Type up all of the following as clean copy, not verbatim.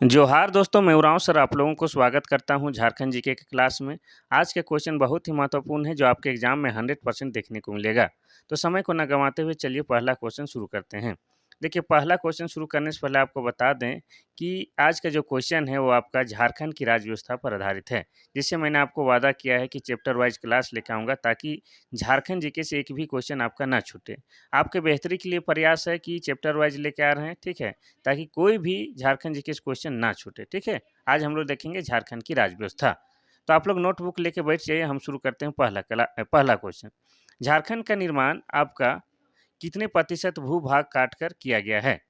जोहार दोस्तों, मैं उरांव सर आप लोगों को स्वागत करता हूं झारखंड जीके के क्लास में। आज का क्वेश्चन बहुत ही महत्वपूर्ण है जो आपके एग्जाम में 100% देखने को मिलेगा। तो समय को न गंवाते हुए चलिए पहला क्वेश्चन शुरू करते हैं। देखिए, पहला क्वेश्चन शुरू करने से पहले आपको बता दें कि आज का जो क्वेश्चन है वो आपका झारखंड की राज्य व्यवस्था पर आधारित है। जिससे मैंने आपको वादा किया है कि चैप्टर वाइज क्लास लेकर आऊँगा ताकि झारखंड जीके से एक भी क्वेश्चन आपका ना छूटे। आपके बेहतरी के लिए प्रयास है कि चैप्टर वाइज लेके आ रहे हैं, ठीक है? ताकि कोई भी झारखंड जीके से क्वेश्चन ना छूटे, ठीक है? आज हम लोग देखेंगे झारखंड की राज्य व्यवस्था। तो आप लोग नोटबुक लेके बैठ जाइए, हम शुरू करते हैं पहला क्वेश्चन। झारखंड का निर्माण आपका कितने प्रतिशत भू-भाग काटकर किया गया है?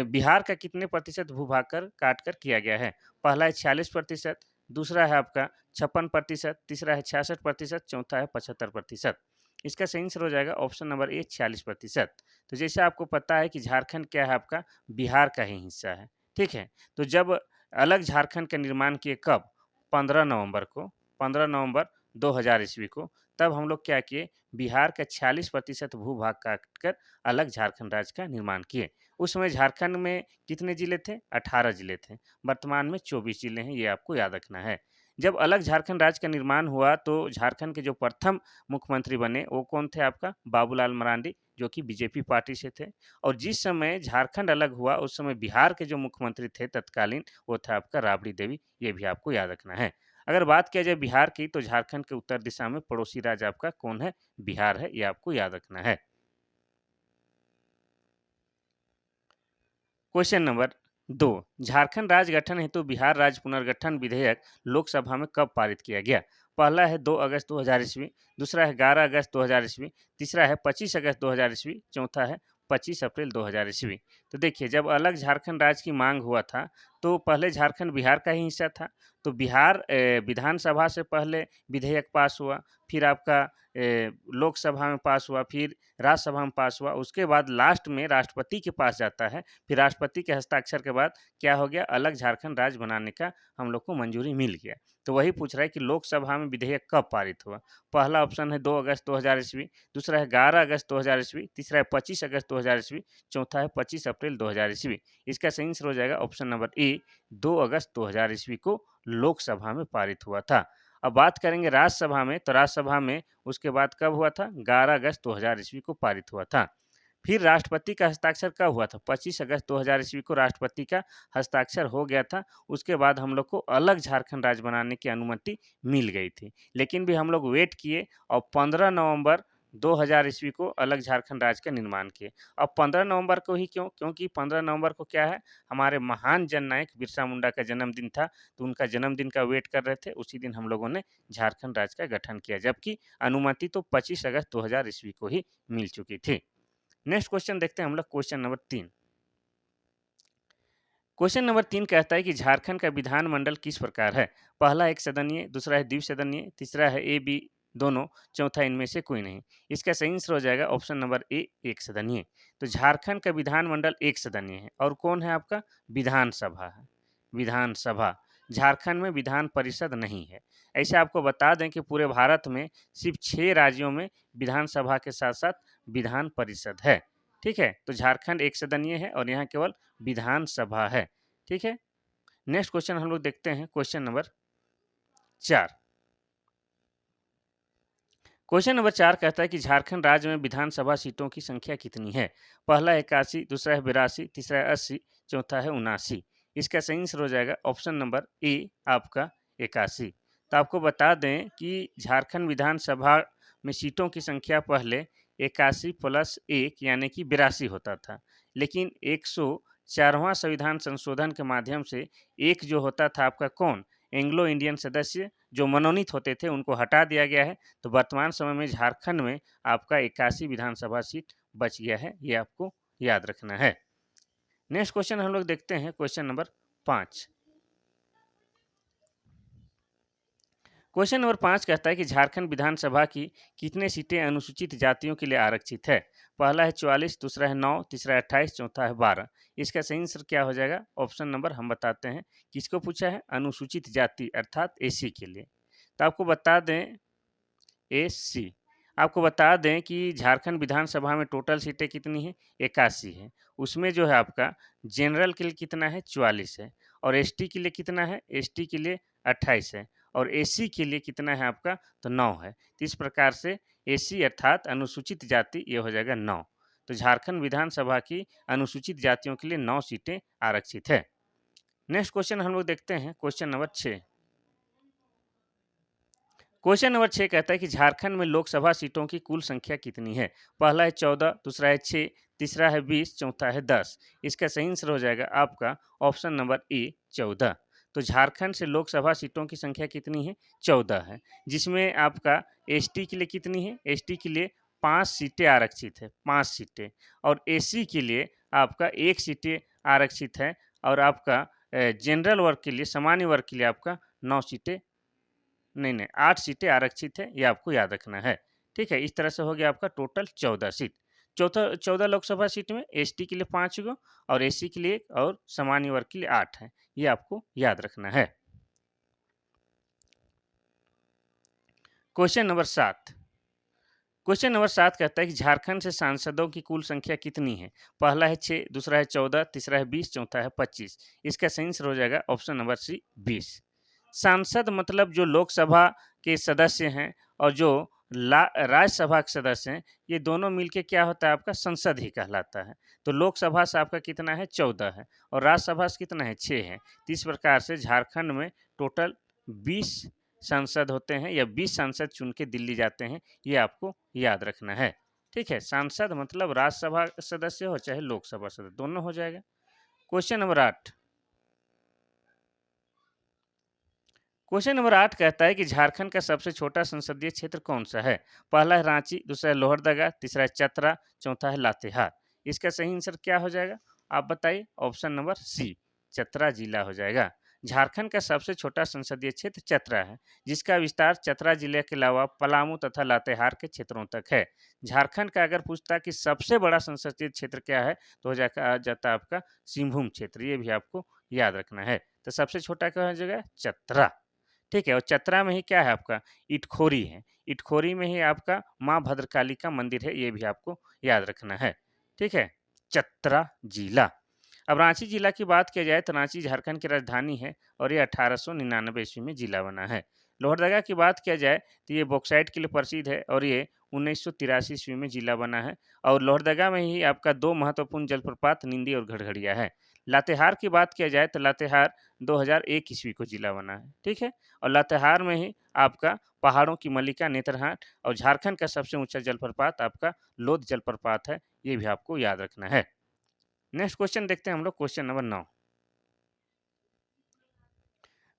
बिहार का कितने प्रतिशत भू-भाग काटकर किया गया है? पहला है 46%, दूसरा है आपका 56%, तीसरा है 66%, चौथा है 75%। इसका सही आंसर हो जाएगा ऑप्शन नंबर ए 46%। तो जैसे आपको पता है कि झारखंड क्या है आपका बिहार का ही हिस्सा है, ठीक है? तो जब अलग झारखंड का निर्माण किए कब? 15 नवंबर को, 15 नवंबर 2000 ईस्वी को, तब हम लोग क्या किए, बिहार का 46% भू-भाग काटकर अलग झारखंड राज्य का निर्माण किए। उस समय झारखंड में कितने जिले थे? 18 जिले थे। वर्तमान में 24 जिले हैं, ये आपको याद रखना है। जब अलग झारखंड राज्य का निर्माण हुआ तो झारखंड के जो प्रथम मुख्यमंत्री बने वो कौन थे आपका? बाबूलाल मरांडी, जो कि बीजेपी पार्टी से थे। और जिस समय झारखंड अलग हुआ उस समय बिहार के जो मुख्यमंत्री थे तत्कालीन, वो था आपका राबड़ी देवी, ये भी आपको याद रखना है। अगर बात किया जाए बिहार की तो झारखंड के उत्तर दिशा में पड़ोसी राज्य आपका कौन है? बिहार है, ये आपको याद रखना है। क्वेश्चन नंबर 2, झारखंड राज्य गठन हेतु बिहार राज्य पुनर्गठन विधेयक लोकसभा में कब पारित किया गया? पहला है 2 अगस्त 2000 ईस्वी, दूसरा है 11 अगस्त 2000 ईस्वी, तीसरा है 25 अगस्त 2000 ईस्वी, चौथा है 25 अप्रैल 2000 ईस्वी। तो देखिए, जब अलग झारखंड राज्य की मांग हुआ था तो पहले झारखंड बिहार का ही हिस्सा था। तो बिहार विधानसभा से पहले विधेयक पास हुआ, फिर आपका लोकसभा में पास हुआ, फिर राज्यसभा में पास हुआ, उसके बाद लास्ट में राष्ट्रपति के पास जाता है। फिर राष्ट्रपति के हस्ताक्षर के बाद क्या हो गया, अलग झारखंड राज्य बनाने का हम लोग को मंजूरी मिल गया। तो वही पूछ रहा है कि लोकसभा में विधेयक कब पारित हुआ? पहला ऑप्शन है 2 अगस्त 2000 ईस्वी, दूसरा है 11 अगस्त 2000 ईस्वी, तीसरा है 25 अगस्त 2000 ईस्वी, चौथा है 25 अप्रैल 2000 ईस्वी। इसका सही आंसर हो जाएगा ऑप्शन नंबर ए, 2 अगस्त 2000 ईस्वी को लोकसभा में पारित हुआ था। अब बात करेंगे राज्यसभा में, तो राज्यसभा में उसके बाद कब हुआ था? 11 अगस्त 2000 ईस्वी को पारित हुआ था। फिर राष्ट्रपति का हस्ताक्षर कब हुआ था? 25 अगस्त 2000 ईस्वी को राष्ट्रपति का हस्ताक्षर हो गया था। उसके बाद हम लोग को अलग झारखंड राज्य बनाने की अनुमति मिल गई थी। लेकिन भी हम लोग वेट किए और 15 नवंबर 2000 ईस्वी को अलग झारखंड राज्य का निर्माण किए। अब 15 नवंबर को ही क्यों? क्योंकि 15 नवंबर को क्या है, हमारे महान जननायक बिरसा मुंडा का जन्मदिन था, तो उनका जन्मदिन का वेट कर रहे थे। उसी दिन हम लोगों ने झारखंड राज्य का गठन किया, जबकि अनुमति तो 25 अगस्त 2000 ईस्वी को ही मिल चुकी थी। नेक्स्ट क्वेश्चन देखते हैं हम लोग, क्वेश्चन नंबर 3। क्वेश्चन नंबर 3 कहता है कि झारखंड का विधानमंडल किस प्रकार है? पहला एक सदनीय, दूसरा है द्विसदनीय, तीसरा है ए बी दोनों, चौथा इनमें से कोई नहीं। इसका सही आंसर हो जाएगा ऑप्शन नंबर ए, एक सदनीय। तो झारखंड का विधानमंडल एक सदनीय है और कौन है आपका? विधानसभा है। विधानसभा। झारखंड में विधान परिषद नहीं है। ऐसे आपको बता दें कि पूरे भारत में सिर्फ 6 राज्यों में विधानसभा के साथ-साथ विधान परिषद है। ठीक है? तो झारखंड एक सदनीय है और यहाँ केवल विधानसभा है। ठीक है? नेक्स्ट क्वेश्चन हम लोग देखते हैं, क्वेश्चन नंबर 4। क्वेश्चन नंबर 4 कहता है कि झारखंड राज्य में विधानसभा सीटों की संख्या कितनी है? पहला है 81, दूसरा है 82, तीसरा है 80, चौथा है 79। इसका सही आंसर हो जाएगा ऑप्शन नंबर ए, आपका 81। तो आपको बता दें कि झारखंड विधानसभा में सीटों की संख्या पहले 81 प्लस 1 यानी कि 82 होता था। लेकिन 104वां संविधान संशोधन के माध्यम से एक जो होता था आपका कौन? एंग्लो इंडियन सदस्य जो मनोनीत होते थे उनको हटा दिया गया है। तो वर्तमान समय में झारखंड में आपका 81 विधानसभा सीट बच गया है, ये आपको याद रखना है। नेक्स्ट क्वेश्चन हम लोग देखते हैं, क्वेश्चन नंबर 5। क्वेश्चन नंबर 5 कहता है कि झारखंड विधानसभा की कितने सीटें अनुसूचित जातियों के लिए आरक्षित है? पहला है 44, दूसरा है 9, तीसरा है 28, चौथा है 12। इसका सही आंसर क्या हो जाएगा? ऑप्शन नंबर हम बताते हैं। किसको पूछा है? अनुसूचित जाति अर्थात एसी के लिए। तो आपको बता दें एससी। आपको बता दें कि झारखंड विधानसभा में टोटल सीटें कितनी हैं? 81 है। उसमें जो है आपका जनरल के लिए कितना है? 44 है और एसटी के लिए कितना है, एसटी के लिए 28 है और एसी के लिए कितना है आपका, तो 9 है। तो इस प्रकार से एसी अर्थात अनुसूचित जाति ये हो जाएगा 9। तो झारखंड विधानसभा की अनुसूचित जातियों के लिए 9 सीटें आरक्षित है। नेक्स्ट क्वेश्चन हम लोग देखते हैं, क्वेश्चन नंबर 6। क्वेश्चन नंबर 6 कहता है कि झारखंड में लोकसभा सीटों की कुल संख्या कितनी है। पहला है 14, दूसरा है 6, तीसरा है 20, चौथा है 10। इसका सही आंसर हो जाएगा आपका ऑप्शन नंबर ए 14। तो झारखंड से लोकसभा सीटों की संख्या कितनी है, 14 है, जिसमें आपका एसटी के लिए कितनी है, एसटी के लिए 5 सीटें आरक्षित है, 5 सीटें, और एसी के लिए आपका 1 सीटें आरक्षित है, और आपका जनरल वर्ग के लिए, सामान्य वर्ग के लिए आपका 9 सीटें, नहीं 8 सीटें आरक्षित है, ये आपको याद रखना है। ठीक है, इस तरह से हो गया आपका टोटल 14 सीट। 14 लोकसभा सीट में एसटी के लिए 5 गो और एसी के लिए और सामान्य वर्ग के लिए 8 है, ये आपको याद रखना है। Question number 7। क्वेश्चन नंबर 7 कहता है कि झारखंड से सांसदों की कुल संख्या कितनी है। पहला है 6, दूसरा है 14, तीसरा है 20, चौथा है 25। इसका सही आंसर हो जाएगा ऑप्शन नंबर सी 20। सांसद मतलब जो लोकसभा के सदस्य हैं और जो राज्यसभा के सदस्य हैं, ये दोनों मिलके क्या होता है आपका संसद ही कहलाता है। तो लोकसभा से आपका कितना है, 14 है, और राज्यसभा से कितना है, 6 है। तो इस प्रकार से झारखंड में टोटल 20 सांसद होते हैं, या 20 सांसद चुन के दिल्ली जाते हैं, ये आपको याद रखना है। ठीक है, सांसद मतलब राज्यसभा सदस्य हो चाहे लोकसभा सदस्य, दोनों हो जाएगा। Question number 8। क्वेश्चन नंबर 8 कहता है कि झारखंड का सबसे छोटा संसदीय क्षेत्र कौन सा है। पहला है रांची, दूसरा है लोहरदगा, तीसरा है चतरा, चौथा है लातेहार। इसका सही आंसर क्या हो जाएगा, आप बताइए। ऑप्शन नंबर सी चतरा जिला हो जाएगा। झारखंड का सबसे छोटा संसदीय क्षेत्र चतरा है, जिसका विस्तार चतरा जिले के अलावा पलामू तथा लातेहार के क्षेत्रों तक है। झारखंड का अगर पूछता कि सबसे बड़ा संसदीय क्षेत्र क्या है, तो हो जाता आपका सिंहभूम क्षेत्र, ये भी आपको याद रखना है। तो सबसे छोटा क्या हो जाएगा, चतरा। ठीक है, और चतरा में ही क्या है आपका, इटखोरी है, इटखोरी में ही आपका माँ भद्रकाली का मंदिर है, ये भी आपको याद रखना है। ठीक है, चतरा जिला। अब रांची जिला की बात किया जाए तो रांची झारखंड की राजधानी है और ये 1899 ईस्वी में जिला बना है। लोहरदगा की बात किया जाए तो ये बॉक्साइट के लिए प्रसिद्ध है और ये 1983 ईस्वी में जिला बना है, और लोहरदगा में ही आपका 2 महत्वपूर्ण जलप्रपात निंदी और घड़घड़िया है। लातेहार की बात किया जाए तो लातेहार 2001 ईस्वी को जिला बना है। ठीक है, और लातेहार में ही आपका पहाड़ों की मल्लिका नेत्रहाट और झारखंड का सबसे ऊंचा जलप्रपात आपका लोध जलप्रपात है, ये भी आपको याद रखना है। नेक्स्ट क्वेश्चन देखते हैं हम लोग, क्वेश्चन नंबर 9।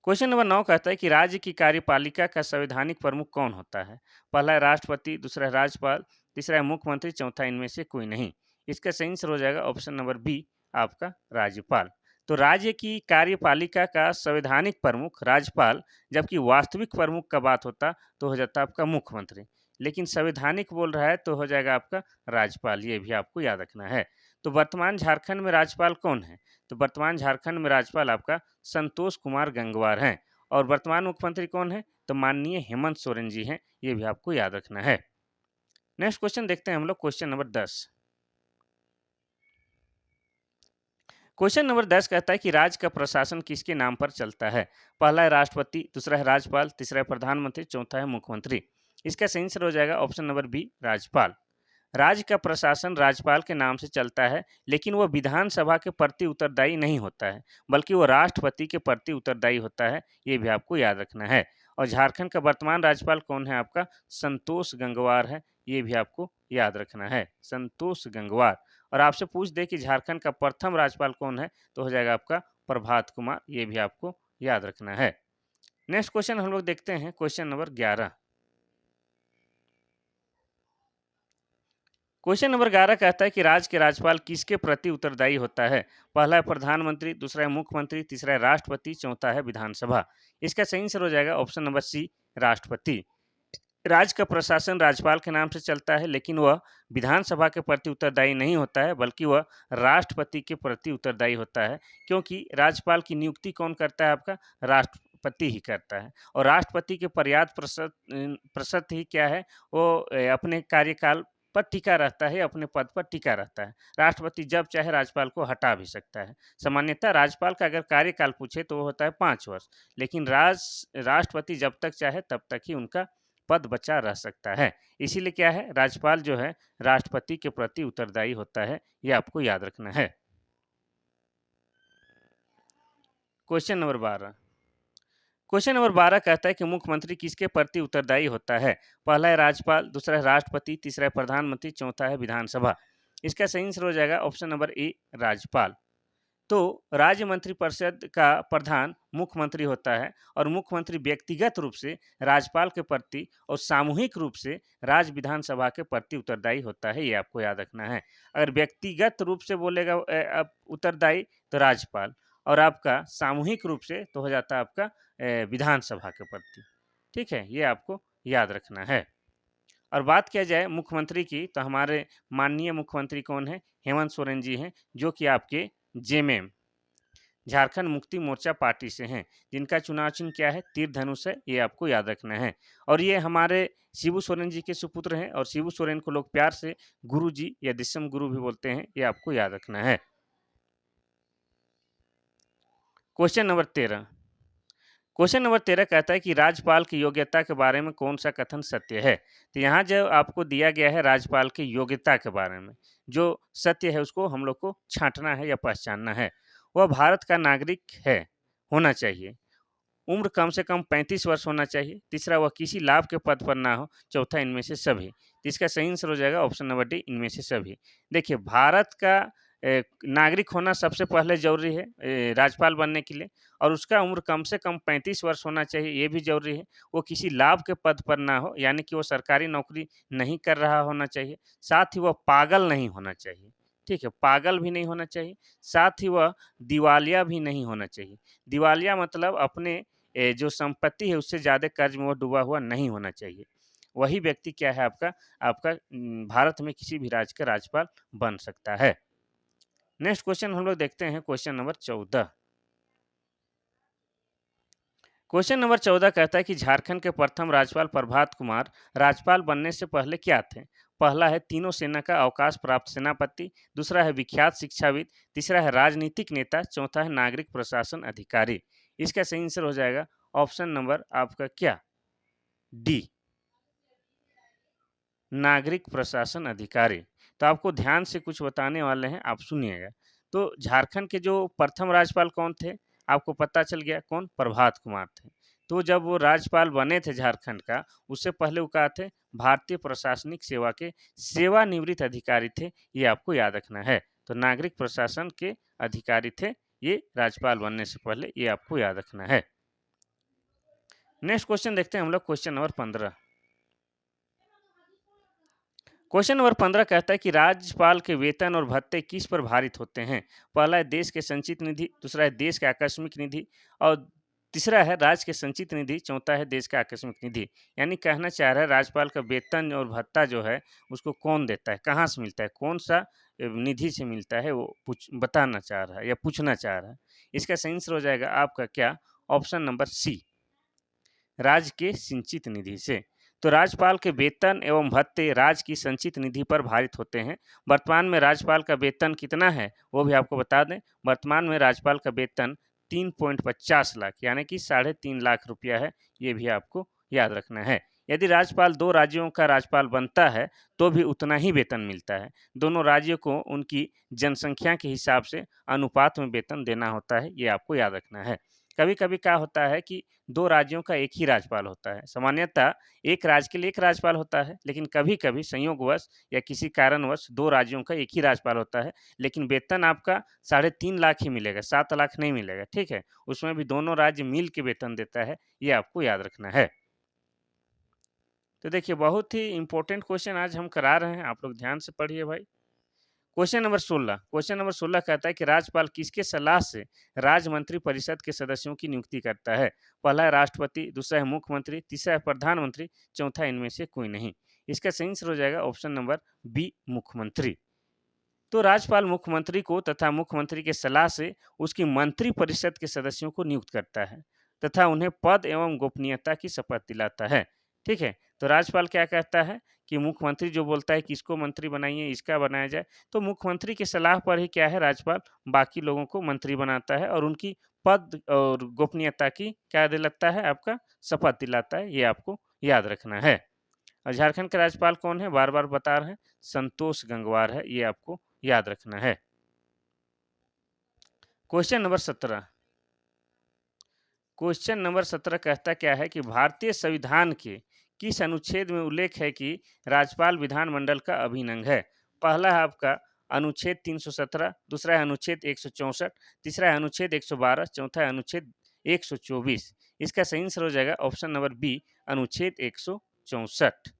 क्वेश्चन नंबर 9 कहता है कि राज्य की कार्यपालिका का संवैधानिक प्रमुख कौन होता है। पहला है राष्ट्रपति, दूसरा है राज्यपाल, तीसरा है मुख्यमंत्री, चौथा इनमें से कोई नहीं। इसका सही आंसर हो जाएगा ऑप्शन नंबर बी आपका राज्यपाल। तो राज्य की कार्यपालिका का संवैधानिक प्रमुख राज्यपाल, जबकि वास्तविक प्रमुख का बात होता तो हो जाता आपका मुख्यमंत्री, लेकिन संवैधानिक बोल रहा है तो हो जाएगा आपका राज्यपाल, ये भी आपको याद रखना है। तो वर्तमान झारखंड में राज्यपाल कौन है, तो वर्तमान झारखंड में राज्यपाल आपका संतोष कुमार गंगवार हैं, और वर्तमान मुख्यमंत्री कौन है, तो माननीय हेमंत सोरेन जी हैं, ये भी आपको याद रखना है। नेक्स्ट क्वेश्चन देखते हैं हम लोग, क्वेश्चन नंबर 10। क्वेश्चन नंबर 10 कहता है कि राज्य का प्रशासन किसके नाम पर चलता है। पहला है राष्ट्रपति, दूसरा है राज्यपाल, तीसरा है प्रधानमंत्री, चौथा है मुख्यमंत्री। इसका सही आंसर हो जाएगा ऑप्शन नंबर बी राज्यपाल। राज्य का प्रशासन राज्यपाल के नाम से चलता है, लेकिन वह विधानसभा के प्रति उत्तरदायी नहीं होता है, बल्कि वह राष्ट्रपति के प्रति उत्तरदायी होता है, ये भी आपको याद रखना है। और झारखंड का वर्तमान राज्यपाल कौन है आपका, संतोष गंगवार है, ये भी आपको याद रखना है, संतोष गंगवार। और आपसे पूछ दे कि झारखंड का प्रथम राज्यपाल कौन है, तो हो जाएगा आपका प्रभात कुमार, ये भी आपको याद रखना है। नेक्स्ट क्वेश्चन हम लोग देखते हैं, क्वेश्चन नंबर 11। क्वेश्चन नंबर 11 कहता है कि राज्य के राज्यपाल किसके प्रति उत्तरदायी होता है। पहला है प्रधानमंत्री, दूसरा है मुख्यमंत्री, तीसरा है राष्ट्रपति, चौथा है विधानसभा। इसका सही आंसर हो जाएगा ऑप्शन नंबर सी राष्ट्रपति। राज्य का प्रशासन राज्यपाल के नाम से चलता है, लेकिन वह विधानसभा के प्रति उत्तरदायी नहीं होता है, बल्कि वह राष्ट्रपति के प्रति उत्तरदायी होता है, क्योंकि राज्यपाल की नियुक्ति कौन करता है आपका, राष्ट्रपति ही करता है। और राष्ट्रपति के पर्याप्त प्रतिशत ही क्या है, वो अपने कार्यकाल पर टिका रहता है, अपने पद पर टिका रहता है। राष्ट्रपति जब चाहे राज्यपाल को हटा भी सकता है। सामान्यतः राज्यपाल का अगर कार्यकाल पूछे तो वो होता है 5 वर्ष, लेकिन राष्ट्रपति जब तक चाहे तब तक ही उनका पद बचा रह सकता है। इसीलिए क्या है, राज्यपाल जो है राष्ट्रपति के प्रति उत्तरदायी होता है, ये आपको याद रखना है। Question number 12। क्वेश्चन नंबर 12 कहता है कि मुख्यमंत्री किसके प्रति उत्तरदायी होता है? पहला है राज्यपाल, दूसरा है राष्ट्रपति, तीसरा है प्रधानमंत्री, चौथा है विधानसभा। इसका सही आंसर हो जाएगा ऑप्शन नंबर ए, राज्यपाल। तो राज्य मंत्रिपरिषद का प्रधान मुख्यमंत्री होता है और मुख्यमंत्री व्यक्तिगत रूप से राज्यपाल के प्रति और सामूहिक रूप से राज्य विधानसभा के प्रति उत्तरदायी होता है, ये आपको याद रखना है। अगर व्यक्तिगत रूप से बोलेगा उत्तरदायी तो राज्यपाल, और आपका सामूहिक रूप से तो हो जाता है आपका विधानसभा के प्रति। ठीक है, ये आपको याद रखना है। और बात किया जाए मुख्यमंत्री की तो हमारे माननीय मुख्यमंत्री कौन है? हेमंत सोरेन जी हैं, जो कि आपके जेएमएम झारखंड मुक्ति मोर्चा पार्टी से हैं, जिनका चुनाव चिन्ह क्या है? तीर धनुष है, ये आपको याद रखना है। और ये हमारे शिबू सोरेन जी के सुपुत्र हैं और शिबू सोरेन को लोग प्यार से गुरु जी या दिसम गुरु भी बोलते हैं, ये आपको याद रखना है। Question number 13। क्वेश्चन नंबर 13 कहता है कि राज्यपाल की योग्यता के बारे में कौन सा कथन सत्य है? तो यहाँ जो आपको दिया गया है राज्यपाल की योग्यता के बारे में, जो सत्य है उसको हम लोग को छांटना है या पहचानना है। वह भारत का नागरिक है, होना चाहिए। उम्र कम से कम 35 वर्ष होना चाहिए। तीसरा, वह किसी लाभ के पद पर ना हो। चौथा, इनमें से सभी। तो इसका सही आंसर हो जाएगा ऑप्शन नंबर डी, इनमें से सभी। देखिए, भारत का नागरिक होना सबसे पहले ज़रूरी है राज्यपाल बनने के लिए, और उसका उम्र कम से कम 35 वर्ष होना चाहिए, ये भी ज़रूरी है। वो किसी लाभ के पद पर ना हो, यानी कि वो सरकारी नौकरी नहीं कर रहा होना चाहिए। साथ ही वह पागल नहीं होना चाहिए। ठीक है, पागल भी नहीं होना चाहिए। साथ ही वह दिवालिया भी नहीं होना चाहिए। दिवालिया मतलब अपने जो संपत्ति है उससे ज़्यादा कर्ज में वो डूबा हुआ नहीं होना चाहिए। वही व्यक्ति क्या है आपका आपका भारत में किसी भी राज्य का राज्यपाल बन सकता है। नेक्स्ट क्वेश्चन हम लोग देखते हैं, क्वेश्चन नंबर 14। क्वेश्चन नंबर 14 कहता है कि झारखंड के प्रथम राज्यपाल प्रभात कुमार राज्यपाल बनने से पहले क्या थे? पहला है तीनों सेना का अवकाश प्राप्त सेनापति, दूसरा है विख्यात शिक्षाविद, तीसरा है राजनीतिक नेता, चौथा है नागरिक प्रशासन अधिकारी। इसका सही आंसर हो जाएगा ऑप्शन नंबर आपका क्या? डी, नागरिक प्रशासन अधिकारी। तो आपको ध्यान से कुछ बताने वाले हैं, आप सुनिएगा। तो झारखंड के जो प्रथम राज्यपाल कौन थे? आपको पता चल गया कौन? प्रभात कुमार थे। तो जब वो राज्यपाल बने थे झारखंड का, उससे पहले वो क्या थे? भारतीय प्रशासनिक सेवा के सेवानिवृत्त अधिकारी थे, ये आपको याद रखना है। तो नागरिक प्रशासन के अधिकारी थे ये राज्यपाल बनने से पहले, ये आपको याद रखना है। नेक्स्ट क्वेश्चन देखते हैं हम लोग, क्वेश्चन नंबर 15। क्वेश्चन नंबर 15 कहता है कि राज्यपाल के वेतन और भत्ते किस पर भारित होते हैं? पहला है देश के संचित निधि, दूसरा है देश का आकस्मिक निधि, और तीसरा है राज्य के संचित निधि, चौथा है देश का आकस्मिक निधि। यानी कहना चाह रहा है राज्यपाल का वेतन और भत्ता जो है उसको कौन देता है, कहाँ से मिलता है, कौन सा निधि से मिलता है, वो बताना चाह रहा है या पूछना चाह रहा है। इसका सही आंसर हो जाएगा आपका क्या? ऑप्शन नंबर सी, राज्य के संचित निधि से। तो राज्यपाल के वेतन एवं भत्ते राज्य की संचित निधि पर भारित होते हैं। वर्तमान में राज्यपाल का वेतन कितना है वो भी आपको बता दें। वर्तमान में राज्यपाल का वेतन 3.50 लाख यानी कि 3.5 लाख रुपया है, ये भी आपको याद रखना है। यदि राज्यपाल 2 राज्यों का राज्यपाल बनता है तो भी उतना ही वेतन मिलता है। दोनों राज्यों को उनकी जनसंख्या के हिसाब से अनुपात में वेतन देना होता है, ये आपको याद रखना है। कभी-कभी क्या होता है कि 2 राज्यों का एक ही राज्यपाल होता है। सामान्यतः एक राज्य के लिए एक राज्यपाल होता है, लेकिन कभी-कभी संयोगवश या किसी कारणवश 2 राज्यों का एक ही राज्यपाल होता है, लेकिन वेतन आपका 3.5 लाख ही मिलेगा, 7 लाख नहीं मिलेगा, ठीक है? उसमें भी दोनों राज्य मिल के वेतन देता है, ये आपको याद रखना है। तो देखिए, बहुत ही इम्पोर्टेंट क्वेश्चन आज हम करा रहे हैं, आप लोग ध्यान से पढ़िए भाई। क्वेश्चन नंबर 16 कहता है कि राज्यपाल किसके सलाह से राज्य मंत्री परिषद के सदस्यों की नियुक्ति करता है? पहला है राष्ट्रपति, दूसरा है मुख्यमंत्री, तीसरा है प्रधानमंत्री, चौथा इनमें से कोई नहीं। इसका सही आंसर हो जाएगा ऑप्शन नंबर बी, मुख्यमंत्री। तो राज्यपाल मुख्यमंत्री को तथा मुख्यमंत्री के सलाह से उसकी मंत्री परिषद के सदस्यों को नियुक्त करता है तथा उन्हें पद एवं गोपनीयता की शपथ दिलाता है। ठीक है, तो राज्यपाल क्या कहता है कि मुख्यमंत्री जो बोलता है कि इसको मंत्री बनाइए, इसका बनाया जाए, तो मुख्यमंत्री की सलाह पर ही क्या है राज्यपाल बाकी लोगों को मंत्री बनाता है और उनकी पद और गोपनीयता की क्या दिलाता है आपका शपथ दिलाता है, ये आपको याद रखना है। और झारखंड के राज्यपाल कौन है? बार-बार बता रहे हैं, संतोष गंगवार है, ये आपको याद रखना है। क्वेश्चन नंबर 17 क्वेश्चन नंबर 17 कहता क्या है कि भारतीय संविधान के किस अनुच्छेद में उल्लेख है कि राज्यपाल विधानमंडल का अभिन्न अंग है? पहला है आपका अनुच्छेद 317, दूसरा है अनुच्छेद 164, तीसरा है अनुच्छेद 112, चौथा है अनुच्छेद 124। इसका सही आंसर हो जाएगा ऑप्शन नंबर बी, अनुच्छेद 164।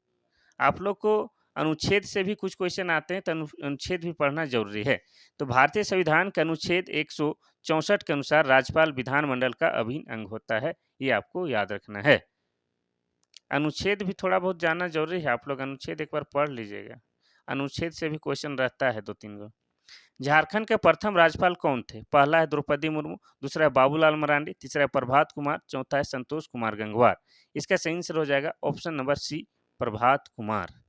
आप लोग को अनुच्छेद से भी कुछ क्वेश्चन आते हैं, तो अनुच्छेद भी पढ़ना जरूरी है। तो भारतीय संविधान के अनुच्छेद 164 के अनुसार राज्यपाल विधानमंडल का अभिन्न अंग होता है, ये आपको याद रखना है। अनुच्छेद भी थोड़ा बहुत जानना जरूरी है, आप लोग अनुच्छेद एक बार पढ़ लीजिएगा, अनुच्छेद से भी क्वेश्चन रहता है 2-3 गो। झारखंड के प्रथम राज्यपाल कौन थे? पहला है द्रौपदी मुर्मू, दूसरा है बाबूलाल मरांडी, तीसरा है प्रभात कुमार, चौथा है संतोष कुमार गंगवार। इसका सही आंसर हो जाएगा option number C, Prabhat Kumar.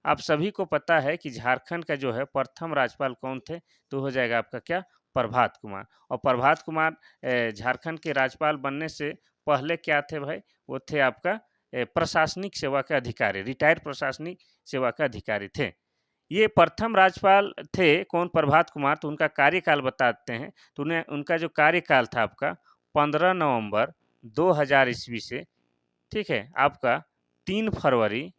आप सभी को पता है कि झारखंड का जो है प्रथम राज्यपाल कौन थे? तो हो जाएगा आपका क्या? प्रभात कुमार। और प्रभात कुमार झारखंड के राज्यपाल बनने से पहले क्या थे भाई? वो थे आपका प्रशासनिक सेवा के अधिकारी, रिटायर्ड प्रशासनिक सेवा के अधिकारी थे। ये प्रथम राज्यपाल थे कौन? प्रभात कुमार। तो उनका कार्यकाल बताते हैं, तो उन्हें उनका जो कार्यकाल था आपका 15 नवंबर 2000 ईस्वी से, ठीक है, आपका 3 फरवरी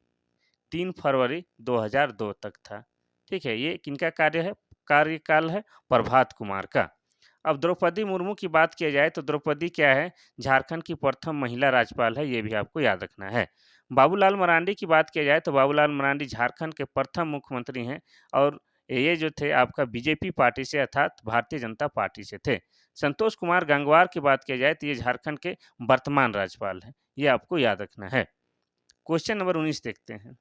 2002 तक था। ठीक है, ये किनका कार्यकाल है? प्रभात कुमार का। अब द्रौपदी मुर्मू की बात किया जाए तो द्रौपदी क्या है? झारखंड की प्रथम महिला राज्यपाल है, ये भी आपको याद रखना है। बाबूलाल मरांडी की बात किया जाए तो बाबूलाल मरांडी झारखंड के प्रथम मुख्यमंत्री हैं और ये जो थे आपका बीजेपी पार्टी से अर्थात भारतीय जनता पार्टी से थे। संतोष कुमार गंगवार की बात किया जाए तो ये झारखंड के वर्तमान राज्यपाल हैं, ये आपको याद रखना है। क्वेश्चन नंबर 19 देखते हैं।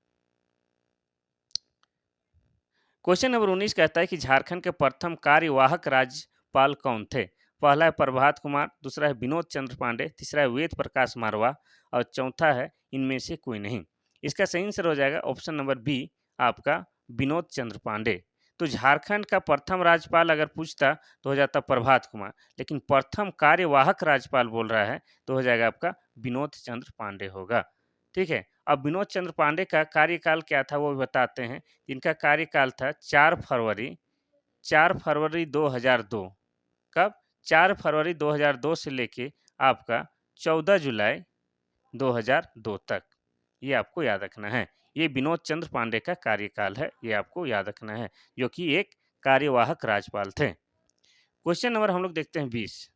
क्वेश्चन नंबर 19 कहता है कि झारखंड के प्रथम कार्यवाहक राज्यपाल कौन थे? पहला है प्रभात कुमार, दूसरा है विनोद चंद्र पांडे, तीसरा है वेद प्रकाश मारवा और चौथा है इनमें से कोई नहीं। इसका सही आंसर हो जाएगा ऑप्शन नंबर बी, आपका विनोद चंद्र पांडे। तो झारखंड का प्रथम राज्यपाल अगर पूछता तो हो जाता प्रभात कुमार, लेकिन प्रथम कार्यवाहक राज्यपाल बोल रहा है तो हो जाएगा आपका विनोद चंद्र पांडे होगा। ठीक है, अब विनोद चंद्र पांडे का कार्यकाल क्या था वो भी बताते हैं। इनका कार्यकाल था 4 फरवरी 2002। कब? 4 फरवरी 2002 से लेके आपका 14 जुलाई 2002 तक, ये आपको याद रखना है। ये विनोद चंद्र पांडे का कार्यकाल है, ये आपको याद रखना है, जो कि एक कार्यवाहक राज्यपाल थे। क्वेश्चन नंबर हम लोग देखते हैं 20।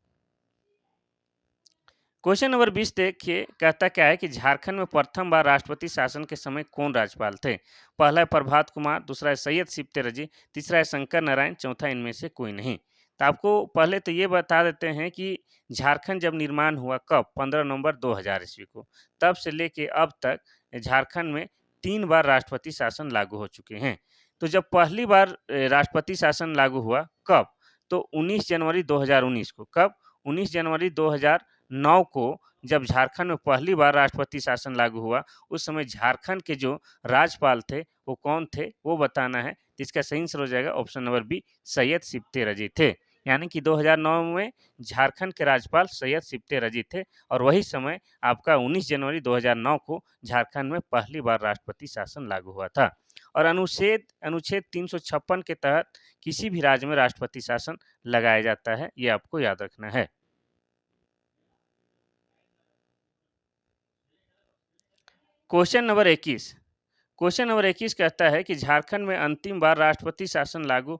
क्वेश्चन नंबर 20 देखिए, कहता क्या है कि झारखंड में प्रथम बार राष्ट्रपति शासन के समय कौन राज्यपाल थे? पहला है प्रभात कुमार, दूसरा है सैयद सिप्ते रजी, तीसरा है शंकर नारायण, चौथा इनमें से कोई नहीं। तो आपको पहले तो ये बता देते हैं कि झारखंड जब निर्माण हुआ कब? 15 नवंबर 2000 ईस्वी को। तब से लेके अब तक झारखंड में 3 बार राष्ट्रपति शासन लागू हो चुके हैं। तो जब पहली बार राष्ट्रपति शासन लागू हुआ कब? तो 19 जनवरी 2019 को। कब? 19 जनवरी 2009 को जब झारखंड में पहली बार राष्ट्रपति शासन लागू हुआ, उस समय झारखंड के जो राज्यपाल थे वो कौन थे वो बताना है। तो इसका सही आंसर हो जाएगा ऑप्शन नंबर बी, सैयद सिप्ते रजी थे। यानी कि 2009 में झारखंड के राज्यपाल सैयद सिप्ते रजी थे और वही समय आपका 19 जनवरी 2009 को झारखंड में पहली बार राष्ट्रपति शासन लागू हुआ था। और अनुच्छेद 356 के तहत किसी भी राज्य में राष्ट्रपति शासन लगाया जाता है, ये आपको याद रखना है। Question number 21। क्वेश्चन नंबर 21 कहता है कि झारखंड में अंतिम बार राष्ट्रपति शासन लागू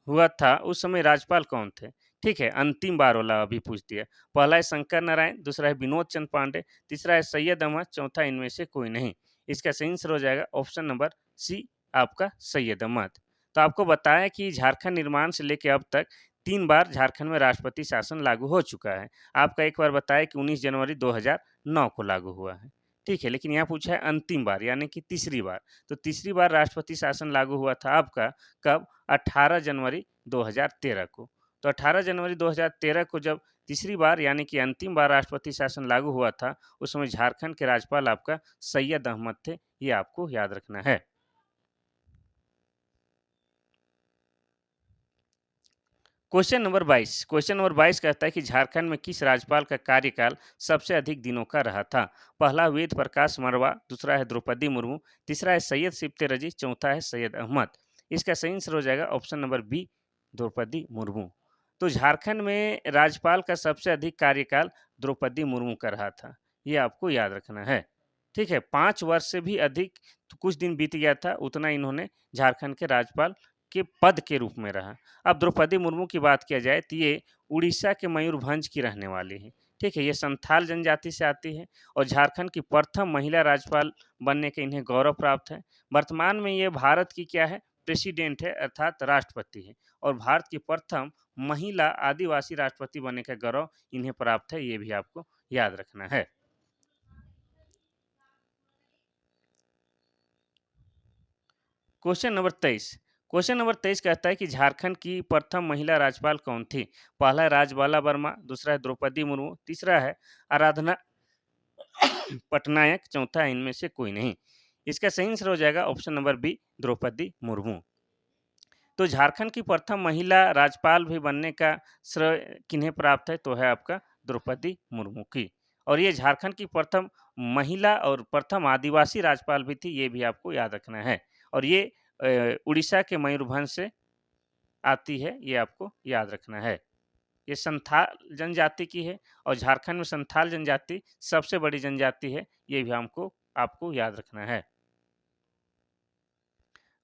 हुआ था, उस समय राज्यपाल कौन थे? ठीक है, अंतिम बार वाला अभी पूछ दिया। पहला है शंकर नारायण, दूसरा है विनोद चंद्र पांडे, तीसरा है सैयद अहमद, चौथा इनमें से कोई नहीं। इसका सही आंसर हो जाएगा ऑप्शन नंबर सी, आपका सैयद अहमद। तो आपको बताया कि झारखंड निर्माण से लेकर अब तक 3 बार झारखंड में राष्ट्रपति शासन लागू हो चुका है। आपका एक बार बताया कि 19 जनवरी 2009 को लागू हुआ है। ठीक है, लेकिन यहाँ पूछा है अंतिम बार यानी कि तीसरी बार। तो तीसरी बार राष्ट्रपति शासन लागू हुआ था आपका कब? 18 जनवरी 2013 को। तो 18 जनवरी 2013 को जब तीसरी बार यानी कि अंतिम बार राष्ट्रपति शासन लागू हुआ था, उस समय झारखंड के राज्यपाल आपका सैयद अहमद थे, ये आपको याद रखना है। क्वेश्चन नंबर 22 कहता है कि झारखंड में किस राज्यपाल का कार्यकाल सबसे अधिक दिनों का रहा था? पहला वेद प्रकाश मरवा, दूसरा है द्रौपदी मुर्मू, तीसरा है सैयद सिप्ते रजी, चौथा है सैयद अहमद। इसका सही आंसर हो जाएगा option number B, Draupadi Murmu. तो झारखंड में राज्यपाल का सबसे अधिक कार्यकाल द्रौपदी मुर्मू का रहा था, ये आपको याद रखना है। ठीक है, 5 वर्ष से भी अधिक तो कुछ दिन बीत गया था, उतना इन्होंने झारखंड के राज्यपाल के पद के रूप में रहा। अब द्रौपदी मुर्मू की बात किया जाए तो ये उड़ीसा के मयूरभंज की रहने वाली है। ठीक है, ये संथाल जनजाति से आती है और झारखंड की प्रथम महिला राज्यपाल बनने के इन्हें गौरव प्राप्त है। वर्तमान में ये भारत की क्या है, प्रेसिडेंट है अर्थात राष्ट्रपति है और भारत की प्रथम महिला आदिवासी राष्ट्रपति बनने का गौरव इन्हें प्राप्त है, ये भी आपको याद रखना है। क्वेश्चन नंबर 23 कहता है कि झारखंड की प्रथम महिला राज्यपाल कौन थी? पहला है राजबाला वर्मा, दूसरा है द्रौपदी मुर्मू, तीसरा है आराधना पटनायक, चौथा है इनमें से कोई नहीं। इसका सही आंसर हो जाएगा option number B, Draupadi Murmu. तो झारखंड की प्रथम महिला राज्यपाल भी बनने का श्रेय किन्हें प्राप्त है? तो है आपका द्रौपदी मुर्मू की। और ये झारखंड की प्रथम महिला और प्रथम आदिवासी राज्यपाल भी थी, ये भी आपको याद रखना है। और ये उड़ीसा के मयूरभंज से आती है, ये आपको याद रखना है। ये संथाल जनजाति की है और झारखंड में संथाल जनजाति सबसे बड़ी जनजाति है, ये भी हमको आपको याद रखना है।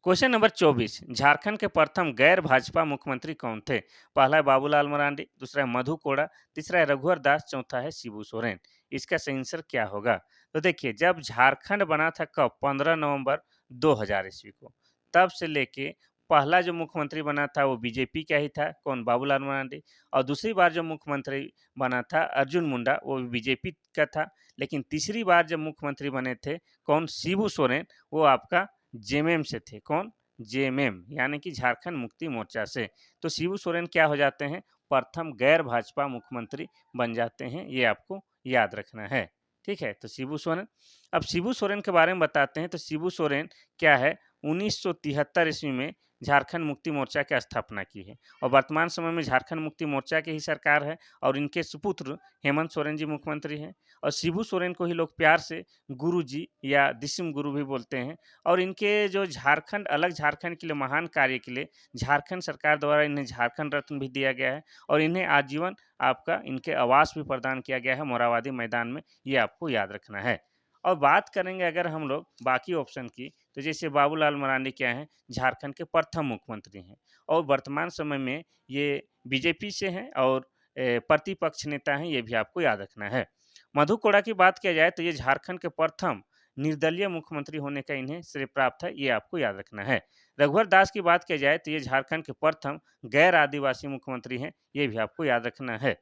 क्वेश्चन नंबर 24, झारखंड के प्रथम गैर भाजपा मुख्यमंत्री कौन थे? पहला है बाबूलाल मरांडी, दूसरा है मधु कोड़ा, तीसरा है रघुवर दास, चौथा है शिबू सोरेन। इसका सही आंसर क्या होगा? तो देखिए, जब झारखंड बना था कब, 15 नवंबर 2000 ईस्वी को, तब से लेके पहला जो मुख्यमंत्री बना था वो बीजेपी का ही था, कौन, बाबूलाल मरांडी। और दूसरी बार जो मुख्यमंत्री बना था अर्जुन मुंडा, वो भी बीजेपी का था। लेकिन तीसरी बार जब मुख्यमंत्री बने थे कौन, शिबू सोरेन, वो आपका जेएमएम से थे। कौन, जेएमएम यानी कि झारखंड मुक्ति मोर्चा से। तो शिबू सोरेन क्या हो जाते हैं, प्रथम गैर भाजपा मुख्यमंत्री बन जाते हैं, ये आपको याद रखना है। ठीक है, तो शिबू सोरेन। अब शिबू सोरेन के बारे में बताते हैं। तो शिबू सोरेन क्या है, 1973 ईस्वी में झारखंड मुक्ति मोर्चा की स्थापना की है और वर्तमान समय में झारखंड मुक्ति मोर्चा की ही सरकार है और इनके सुपुत्र हेमंत सोरेन जी मुख्यमंत्री हैं। और शिबू सोरेन को ही लोग प्यार से गुरु जी या दिसिम गुरु भी बोलते हैं। और इनके जो झारखंड, अलग झारखंड के लिए महान कार्य के लिए झारखंड सरकार द्वारा इन्हें झारखंड रत्न भी दिया गया है और इन्हें आजीवन आपका इनके आवास भी प्रदान किया गया है मोराबादी मैदान में, ये आपको याद रखना है। और बात करेंगे अगर हम लोग बाकी ऑप्शन की, तो जैसे बाबूलाल मरांडी क्या हैं, झारखंड के प्रथम मुख्यमंत्री हैं और वर्तमान समय में ये बीजेपी से हैं और प्रतिपक्ष नेता हैं, ये भी आपको याद रखना है। मधु कोड़ा की बात किया जाए तो ये झारखंड के प्रथम निर्दलीय मुख्यमंत्री होने का इन्हें श्रेय प्राप्त है, ये आपको याद रखना है। रघुवर दास की बात की जाए तो ये झारखंड के प्रथम गैर आदिवासी मुख्यमंत्री हैं, ये भी आपको याद रखना है।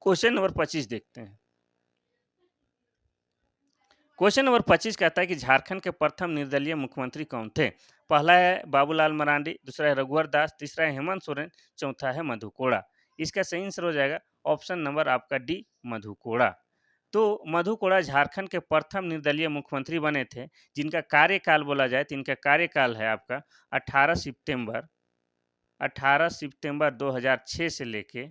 क्वेश्चन नंबर 25 देखते हैं। क्वेश्चन नंबर 25 कहता है कि झारखंड के प्रथम निर्दलीय मुख्यमंत्री कौन थे? पहला है बाबूलाल मरांडी, दूसरा है रघुवर दास, तीसरा है हेमंत सोरेन, चौथा है मधु कोड़ा। इसका सही आंसर हो जाएगा ऑप्शन नंबर आपका डी, मधु कोड़ा। तो मधु कोड़ा झारखंड के प्रथम निर्दलीय मुख्यमंत्री बने थे, जिनका कार्यकाल बोला जाए तो इनका कार्यकाल है आपका 18 सितंबर 2006 से लेके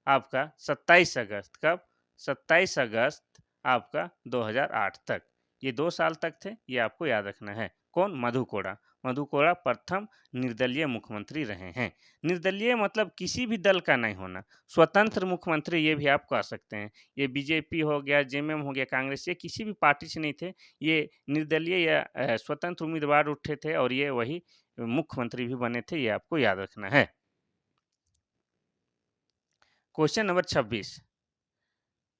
आपका 27 अगस्त, कब, 27 अगस्त आपका 2008 तक, ये 2 साल तक थे, ये आपको याद रखना है। कौन, मधु कोड़ा। मधु कोड़ा प्रथम निर्दलीय मुख्यमंत्री रहे हैं। निर्दलीय मतलब किसी भी दल का नहीं होना, स्वतंत्र मुख्यमंत्री ये भी आप कह सकते हैं। ये बीजेपी हो गया, जेएमएम हो गया, कांग्रेस, ये किसी भी पार्टी से नहीं थे, ये निर्दलीय या स्वतंत्र उम्मीदवार उठे थे और ये वही मुख्यमंत्री भी बने थे, ये आपको याद रखना है। क्वेश्चन नंबर 26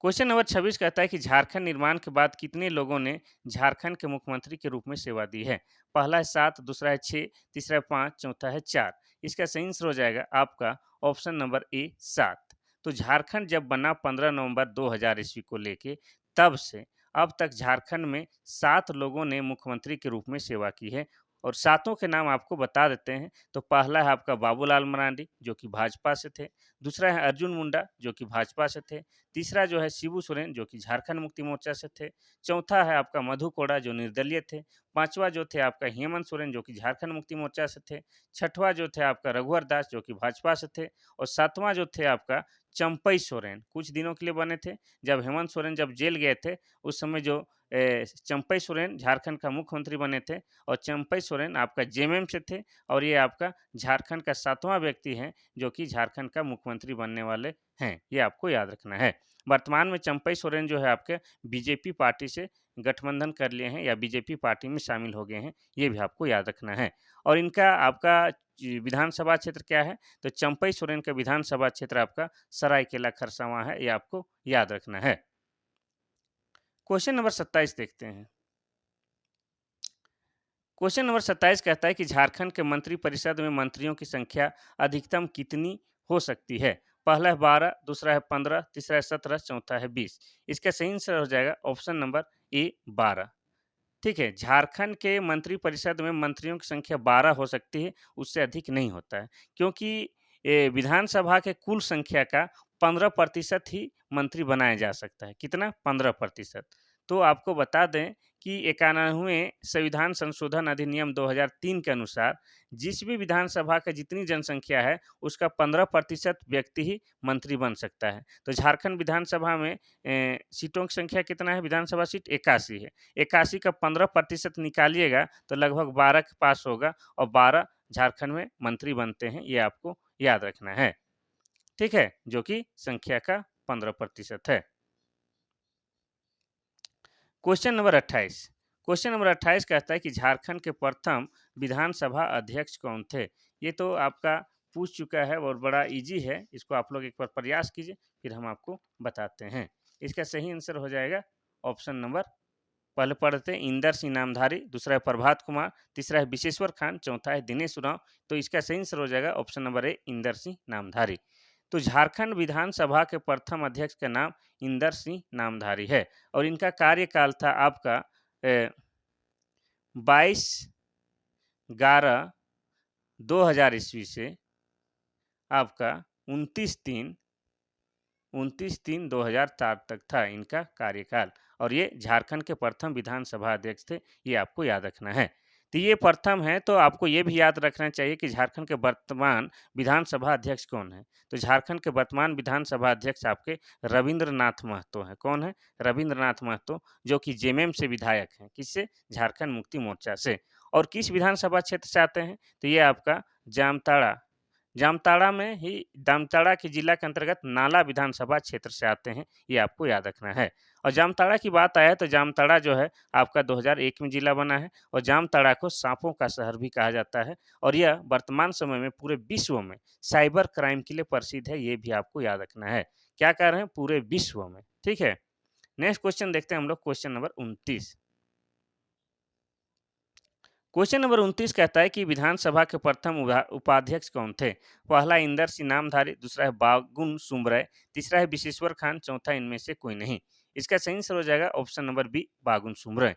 क्वेश्चन नंबर 26 कहता है कि झारखंड निर्माण के बाद कितने लोगों ने झारखंड के मुख्यमंत्री के रूप में सेवा दी है? पहला है 7, दूसरा है 6, तीसरा है 5, चौथा है 4। इसका सही आंसर हो जाएगा आपका ऑप्शन नंबर ए, 7। तो झारखंड जब बना 15 नवंबर 2000 ईस्वी को लेके, तब से अब तक झारखंड में 7 लोगों ने मुख्यमंत्री के रूप में सेवा की है। और सातों के नाम आपको बता देते हैं। तो पहला है आपका बाबूलाल मरांडी जो कि भाजपा से थे, दूसरा है अर्जुन मुंडा जो कि भाजपा से थे, तीसरा जो है शिबू सोरेन जो कि झारखंड मुक्ति मोर्चा से थे, चौथा है आपका मधु कोड़ा जो निर्दलीय थे, पांचवा जो थे आपका हेमंत सोरेन जो कि झारखंड मुक्ति मोर्चा से थे, छठवा जो थे आपका रघुवर दास जो कि भाजपा से थे, और सातवां जो थे आपका चंपई सोरेन कुछ दिनों के लिए बने थे। जब हेमंत सोरेन जब जेल गए थे उस समय जो चंपई सोरेन झारखंड का मुख्यमंत्री बने थे, और चंपई सोरेन आपका जेएमएम से थे, और ये आपका झारखंड का सातवां व्यक्ति है जो कि झारखंड का मुख्यमंत्री बनने वाले हैं, ये आपको याद रखना है। वर्तमान में चंपई सोरेन जो है आपके बीजेपी पार्टी से गठबंधन कर लिए हैं या बीजेपी पार्टी में शामिल हो गए हैं, ये भी आपको याद रखना है। और इनका आपका विधानसभा क्षेत्र क्या है, तो चंपई सोरेन का विधानसभा क्षेत्र आपका सरायकेला खरसावां है, ये आपको याद रखना है। क्वेश्चन नंबर 27 देखते हैं। क्वेश्चन नंबर 27 कहता है कि झारखंड के मंत्रिपरिषद में मंत्रियों की संख्या अधिकतम कितनी हो सकती है। पहला है 12, दूसरा है 15, तीसरा है 17, चौथा है 20। इसका सही आंसर हो जाएगा ऑप्शन नंबर ए 12। ठीक है, झारखंड के मंत्रिपरिषद में मंत्रियों की संख्या 12 हो सकती है, उससे अधिक नहीं होता है, क्योंकि विधानसभा के कुल संख्या का 15% ही मंत्री बनाया जा सकता है। कितना? 15%। तो आपको बता दें कि 91वें संविधान संशोधन अधिनियम 2003 के अनुसार जिस भी विधानसभा का जितनी जनसंख्या है उसका 15% व्यक्ति ही मंत्री बन सकता है। तो झारखंड विधानसभा में सीटों की संख्या कितना है? विधानसभा सीट 81 है। 81 का 15% निकालिएगा तो लगभग 12 के पास होगा, और 12 झारखंड में मंत्री बनते हैं, ये आपको याद रखना है। ठीक है, जो कि संख्या का 15% है। Question number 28। क्वेश्चन नंबर 28 कहता है कि झारखंड के प्रथम विधानसभा अध्यक्ष कौन थे। ये तो आपका पूछ चुका है और बड़ा इजी है, इसको आप लोग एक बार प्रयास कीजिए, फिर हम आपको बताते हैं। इसका सही आंसर हो जाएगा ऑप्शन नंबर, पहले पढ़ते हैं, इंदर सिंह नामधारी, दूसरा है प्रभात कुमार, तीसरा है विशेश्वर खान, चौथा है दिनेश उरांव। तो इसका सही आंसर हो जाएगा option number A, Inder Singh Namdhari. तो झारखंड विधानसभा के प्रथम अध्यक्ष का नाम इंदर सिंह नामधारी है, और इनका कार्यकाल था आपका 22/11/2000 से आपका 29/3/2004 तक था इनका कार्यकाल, और ये झारखंड के प्रथम विधानसभा अध्यक्ष थे, ये आपको याद रखना है। तो ये प्रथम है, तो आपको ये भी याद रखना चाहिए कि झारखंड के वर्तमान विधानसभा अध्यक्ष कौन है। तो झारखंड के वर्तमान विधानसभा अध्यक्ष आपके रविंद्रनाथ महतो हैं। कौन है? रविंद्रनाथ महतो, जो कि जेएमएम से विधायक हैं। किससे? झारखंड मुक्ति मोर्चा से। और किस विधानसभा क्षेत्र से आते हैं? तो ये आपका जामताड़ा, जामताड़ा में ही, जामताड़ा के जिला के अंतर्गत नाला विधानसभा क्षेत्र से आते हैं, ये आपको याद रखना है। और जामताड़ा की बात आया तो जामताड़ा जो है आपका 2001 में जिला बना है, और जामताड़ा को सांपों का शहर भी कहा जाता है, और यह वर्तमान समय में पूरे विश्व में साइबर क्राइम के लिए प्रसिद्ध है, ये भी आपको याद रखना है। क्या कह रहे हैं? पूरे विश्व में। ठीक है, नेक्स्ट क्वेश्चन देखते हैं हम लोग, क्वेश्चन नंबर 29। क्वेश्चन नंबर 29 कहता है कि विधानसभा के प्रथम उपाध्यक्ष कौन थे। पहला इंदर सिंह नामधारी, दूसरा है बागुन सुमरय, तीसरा है विशेश्वर खान, चौथा इनमें से कोई नहीं। इसका सही आंसर हो जाएगा ऑप्शन नंबर बी, बागुन सुमरय।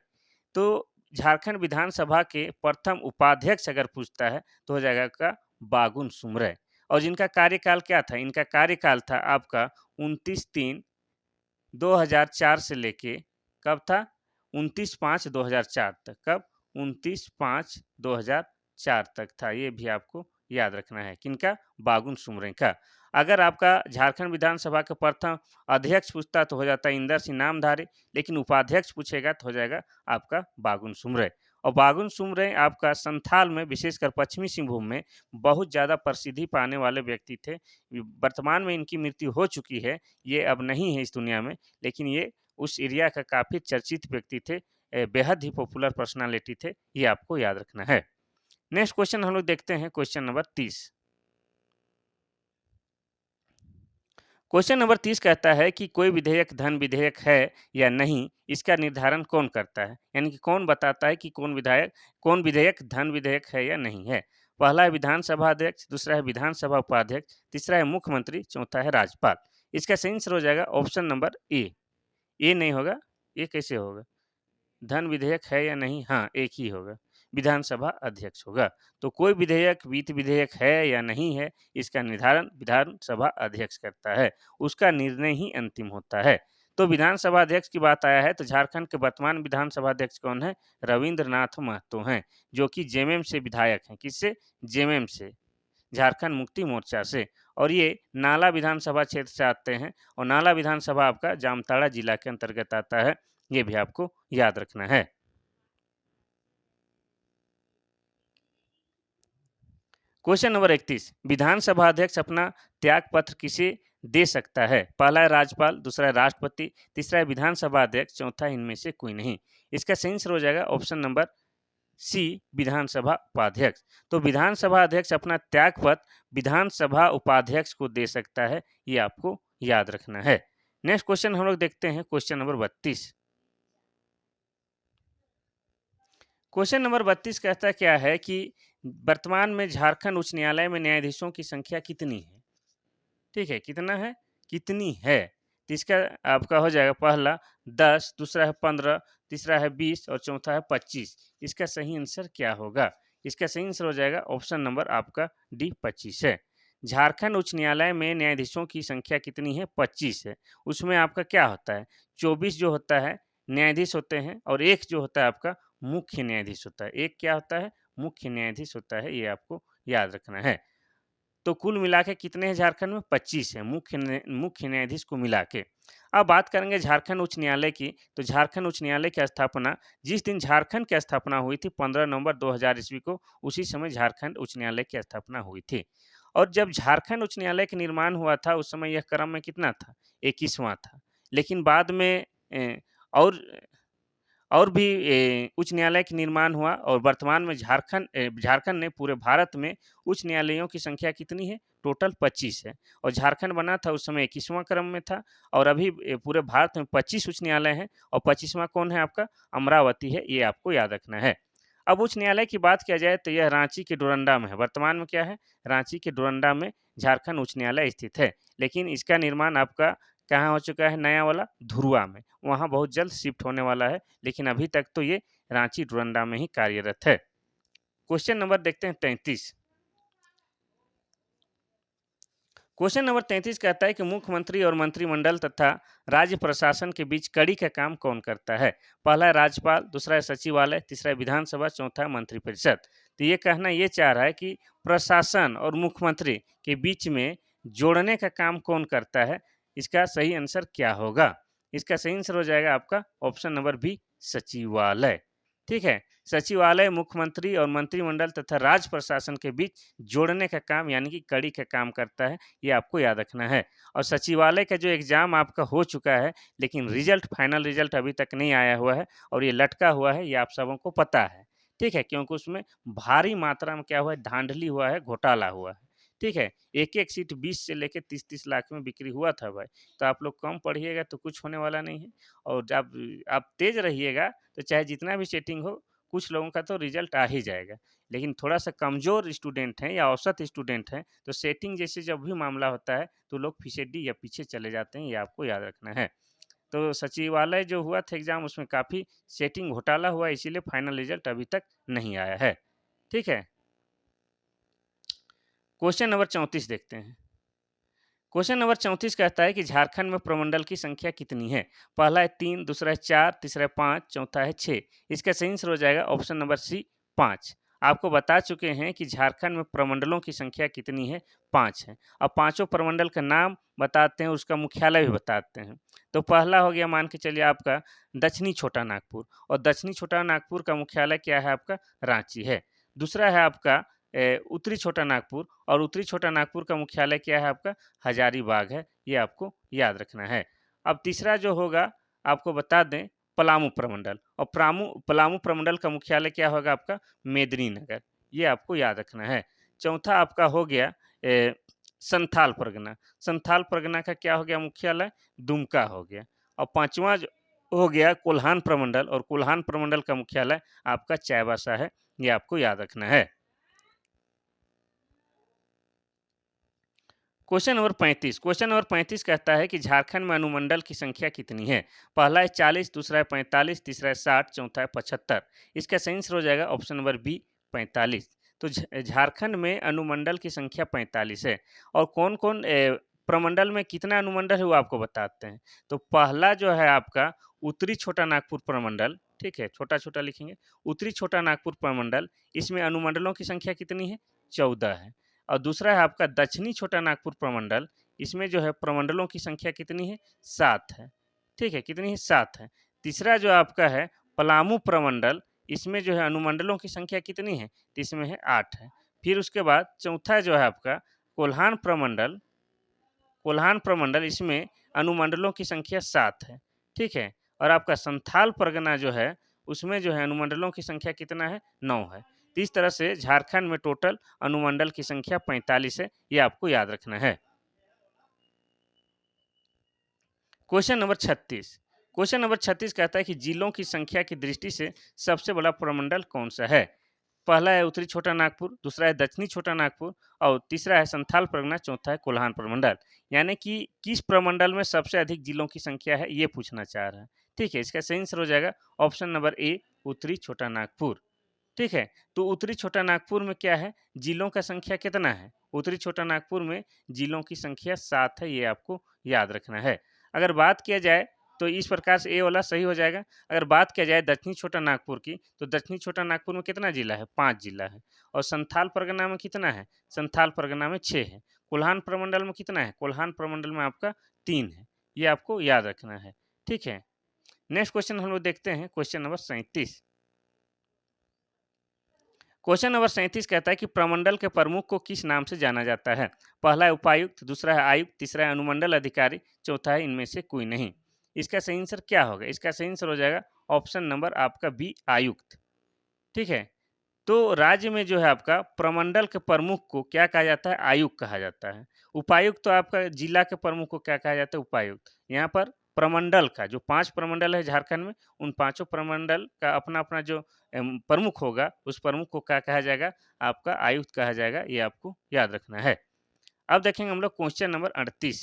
तो झारखंड विधानसभा के प्रथम उपाध्यक्ष अगर पूछता है तो हो जाएगा का बागुन सुमरय। और जिनका कार्यकाल क्या था? इनका कार्यकाल था आपका 29/3/2004 से लेके कब था? 29/5/2004 तक। कब? 29/5/2004 तक था। ये भी आपको याद रखना है। किनका? बागुन सुमरय का। अगर आपका झारखंड विधानसभा के प्रथम अध्यक्ष पूछता तो हो जाता है इंदर सिंह नामधारी, लेकिन उपाध्यक्ष पूछेगा तो हो जाएगा आपका बागुन सुमरय। और बागुन सुमरय आपका संथाल में, विशेषकर पश्चिमी सिंहभूम में बहुत ज़्यादा प्रसिद्धि पाने वाले व्यक्ति थे। वर्तमान में इनकी मृत्यु हो चुकी है, ये अब नहीं है इस दुनिया में, लेकिन ये उस एरिया का काफ़ी चर्चित व्यक्ति थे, बेहद ही पॉपुलर पर्सनालिटी थे, ये आपको याद रखना है। नेक्स्ट क्वेश्चन हम लोग देखते हैं, क्वेश्चन नंबर 30। क्वेश्चन नंबर 30 कहता है कि कोई विधेयक धन विधेयक है या नहीं, इसका निर्धारण कौन करता है। यानी कि कौन बताता है कि कौन विधेयक धन विधेयक है या नहीं है। पहला है विधानसभा अध्यक्ष, दूसरा है विधानसभा उपाध्यक्ष, तीसरा है मुख्यमंत्री, चौथा है राज्यपाल। इसका सही आंसर हो जाएगा ऑप्शन नंबर ए। ए नहीं होगा, ये कैसे होगा? धन विधेयक है या नहीं? हाँ, एक ही होगा। विधानसभा अध्यक्ष होगा। तो कोई विधेयक वित्त विधेयक है या नहीं है, इसका निर्धारण विधानसभा अध्यक्ष करता है, उसका निर्णय ही अंतिम होता है। तो विधानसभा अध्यक्ष की बात आया है तो झारखंड के वर्तमान विधानसभा अध्यक्ष कौन है? रविंद्रनाथ महतो हैं, जो कि जेएमएम से विधायक हैं। किससे? जेएमएम से, झारखंड मुक्ति मोर्चा से। और ये नाला विधानसभा क्षेत्र से आते हैं और नाला विधानसभा आपका जामताड़ा जिला के अंतर्गत आता है, ये भी आपको याद रखना है। क्वेश्चन नंबर 31, विधानसभा अध्यक्ष अपना त्याग पत्र किसे दे सकता है? पहला है राज्यपाल, दूसरा है राष्ट्रपति, तीसरा है विधानसभा अध्यक्ष, चौथा इनमें से कोई नहीं। इसका सही आंसर हो जाएगा ऑप्शन नंबर सी, विधानसभा उपाध्यक्ष। तो विधानसभा अध्यक्ष अपना त्याग पत्र विधानसभा उपाध्यक्ष को दे सकता है, ये आपको याद रखना है। नेक्स्ट क्वेश्चन हम लोग देखते हैं, क्वेश्चन नंबर 32। क्वेश्चन नंबर 32 कहता क्या है कि वर्तमान में झारखंड उच्च न्यायालय में न्यायाधीशों की संख्या कितनी है? ठीक है, कितना है? कितनी है? तो इसका आपका हो जाएगा पहला 10, दूसरा है 15, तीसरा है 20 और चौथा है 25। इसका सही आंसर क्या होगा? इसका सही आंसर हो जाएगा ऑप्शन नंबर आपका डी 25 है। झारखंड उच्च न्यायालय में न्यायाधीशों की संख्या कितनी है? 25 है। उसमें आपका क्या होता है? 24 जो होता है न्यायाधीश होते हैं और एक जो होता है आपका मुख्य न्यायाधीश होता है। एक क्या होता है? मुख्य न्यायाधीश होता है, ये आपको याद रखना है। तो कुल मिला के कितने हैं झारखंड में? 25 है, मुख्य न्यायाधीश को मिला के। अब बात करेंगे झारखंड उच्च न्यायालय की, तो झारखंड उच्च न्यायालय की स्थापना, जिस दिन झारखंड की स्थापना हुई थी 15 नवंबर 2000 ईस्वी को, उसी समय झारखंड उच्च न्यायालय की स्थापना हुई थी। और जब झारखंड उच्च न्यायालय का निर्माण हुआ था उस समय यह क्रम में कितना था? 21वां था। लेकिन बाद में और और भी उच्च न्यायालय का निर्माण हुआ और वर्तमान में झारखंड ने पूरे भारत में उच्च न्यायालयों की संख्या कितनी है? टोटल 25 है। और झारखंड बना था उस समय 21वां क्रम में था और अभी पूरे भारत में 25 उच्च न्यायालय हैं और 25वां कौन है आपका? अमरावती है, ये आपको याद रखना है। अब उच्च न्यायालय की बात किया जाए तो यह रांची के डोरंडा में है। वर्तमान में क्या है? रांची के डोरंडा में झारखंड उच्च न्यायालय स्थित है। लेकिन इसका निर्माण आपका कहाँ हो चुका है? नया वाला धुरुआ में। वहाँ बहुत जल्द शिफ्ट होने वाला है, लेकिन अभी तक तो ये रांची डोरंडा में ही कार्यरत है। क्वेश्चन नंबर देखते हैं 33। क्वेश्चन नंबर 33 कहता है कि मुख्यमंत्री और मंत्रिमंडल तथा राज्य प्रशासन के बीच कड़ी का काम कौन करता है? पहला है राज्यपाल, दूसरा है सचिवालय, तीसरा है विधानसभा, चौथा है मंत्रिपरिषद। तो ये कहना ये चाह रहा है कि प्रशासन और मुख्यमंत्री के बीच में जोड़ने का काम कौन करता है? इसका सही आंसर क्या होगा? इसका सही आंसर हो जाएगा आपका ऑप्शन नंबर बी, सचिवालय। ठीक है, सचिवालय मुख्यमंत्री और मंत्रिमंडल तथा राज्य प्रशासन के बीच जोड़ने का काम यानी कि कड़ी का काम करता है, ये आपको याद रखना है। और सचिवालय का जो एग्जाम आपका हो चुका है, लेकिन रिजल्ट फाइनल रिजल्ट अभी तक नहीं आया हुआ है और ये लटका हुआ है, ये आप सबों को पता है। ठीक है, क्योंकि उसमें भारी मात्रा में क्या हुआ है? धांधली हुआ है, घोटाला हुआ है। ठीक है, एक एक सीट 20 से लेकर 30-30 लाख में बिक्री हुआ था भाई। तो आप लोग कम पढ़िएगा तो कुछ होने वाला नहीं है। और जब आप तेज रहिएगा तो चाहे जितना भी सेटिंग हो, कुछ लोगों का तो रिजल्ट आ ही जाएगा। लेकिन थोड़ा-सा कमज़ोर स्टूडेंट हैं या औसत स्टूडेंट हैं, तो सेटिंग जैसे जब भी मामला होता है, तो लोग फिसेडी या पीछे चले जाते हैं, ये आपको याद रखना है। तो सचिवालय जो हुआ था एग्ज़ाम, उसमें काफ़ी सेटिंग घोटाला हुआ, इसीलिए फाइनल रिजल्ट अभी तक नहीं आया है। ठीक है? क्वेश्चन नंबर 34 देखते हैं। क्वेश्चन नंबर 34 कहता है कि झारखंड में प्रमंडल की संख्या कितनी है? पहला है 3, दूसरा है 4, तीसरा है 5, चौथा है 6। इसका सही आंसर हो जाएगा ऑप्शन नंबर सी, 5। आपको बता चुके हैं कि झारखंड में प्रमंडलों की संख्या कितनी है? 5 है। अब पांचों प्रमंडल का नाम बताते हैं, उसका मुख्यालय भी बताते हैं। तो पहला हो गया, मान के चलिए आपका दक्षिणी छोटा नागपुर, और दक्षिणी छोटा नागपुर का मुख्यालय क्या है आपका? रांची है। दूसरा है आपका उत्तरी छोटा नागपुर, और उत्तरी छोटा नागपुर का मुख्यालय क्या है आपका? हजारीबाग है, ये आपको याद रखना है। अब तीसरा जो होगा आपको बता दें, पलामू प्रमंडल, और पलामू प्रमंडल का मुख्यालय क्या होगा आपका? मेदिनीनगर, ये आपको याद रखना है। चौथा आपका हो गया संथाल परगना। संथाल परगना का क्या हो गया मुख्यालय? दुमका हो गया। और पांचवा हो गया कोल्हान प्रमंडल, और कोल्हान प्रमंडल का मुख्यालय आपका चाईबासा है, ये आपको याद रखना है। क्वेश्चन नंबर 35 कहता है कि झारखंड में अनुमंडल की संख्या कितनी है? पहला है 40, दूसरा है 45, तीसरा है 60, चौथा है 75। इसका सही आंसर हो जाएगा ऑप्शन नंबर बी 45। तो झारखंड में अनुमंडल की संख्या 45 है। और कौन कौन प्रमंडल में कितना अनुमंडल है वो आपको बताते हैं। तो पहला जो है आपका उत्तरी छोटा नागपुर प्रमंडल, ठीक है, छोटा छोटा लिखेंगे, उत्तरी छोटा नागपुर प्रमंडल, इसमें अनुमंडलों की संख्या कितनी है? 14 है। और दूसरा है आपका दक्षिणी छोटा नागपुर प्रमंडल, इसमें जो है प्रमंडलों की संख्या कितनी है? 7 है। ठीक है, कितनी है? 7 है। तीसरा जो आपका है पलामू प्रमंडल, इसमें जो है अनुमंडलों की संख्या कितनी है? तो इसमें है 8 है। फिर उसके बाद चौथा जो है आपका कोल्हान प्रमंडल, कोल्हान प्रमंडल, इसमें अनुमंडलों की संख्या 7 है। ठीक है, और आपका संथाल परगना जो है उसमें जो है अनुमंडलों की संख्या कितना है? 9 है। तो इस तरह से झारखंड में टोटल अनुमंडल की संख्या 45 है, ये आपको याद रखना है। क्वेश्चन नंबर 36, क्वेश्चन नंबर 36 कहता है कि जिलों की संख्या की दृष्टि से सबसे बड़ा प्रमंडल कौन सा है? पहला है उत्तरी छोटा नागपुर, दूसरा है दक्षिणी छोटा नागपुर, और तीसरा है संथाल परगना, चौथा है कोल्हान प्रमंडल। यानी कि किस प्रमंडल में सबसे अधिक जिलों की संख्या है, ये पूछना चाह रहा है। ठीक है, इसका सही आंसर हो जाएगा ऑप्शन नंबर ए उत्तरी छोटा नागपुर। ठीक है, तो उत्तरी छोटा नागपुर में क्या है? जिलों का संख्या कितना है? उत्तरी छोटा नागपुर में जिलों की संख्या 7 है, ये आपको याद रखना है। अगर बात किया जाए तो इस प्रकार से ए वाला सही हो जाएगा। अगर बात किया जाए दक्षिणी छोटा नागपुर की, तो दक्षिणी छोटा नागपुर में कितना जिला है? 5 जिला है। और संथाल परगना में कितना है? संथाल परगना में 6 है। कोल्हान प्रमंडल में कितना है? कोल्हान प्रमंडल में आपका 3 है। ये आपको याद रखना है। ठीक है, नेक्स्ट क्वेश्चन हम लोग देखते हैं, क्वेश्चन नंबर 37। क्वेश्चन नंबर 37 कहता है कि प्रमंडल के प्रमुख को किस नाम से जाना जाता है? पहला है उपायुक्त, दूसरा है आयुक्त, तीसरा है अनुमंडल अधिकारी, चौथा है इनमें से कोई नहीं। इसका सही आंसर क्या होगा? इसका सही आंसर हो जाएगा ऑप्शन नंबर आपका बी आयुक्त। ठीक है, तो राज्य में जो है आपका प्रमंडल के प्रमुख को क्या कहा जाता है? आयुक्त कहा जाता है। उपायुक्त तो आपका जिला के प्रमुख को क्या कहा जाता है? उपायुक्त। यहाँ पर प्रमंडल का जो 5 प्रमंडल है झारखंड में, उन पांचों प्रमंडल का अपना अपना जो प्रमुख होगा, उस प्रमुख को क्या कहा जाएगा? आपका आयुक्त कहा जाएगा। ये आपको याद रखना है। अब देखेंगे हम लोग क्वेश्चन नंबर 38।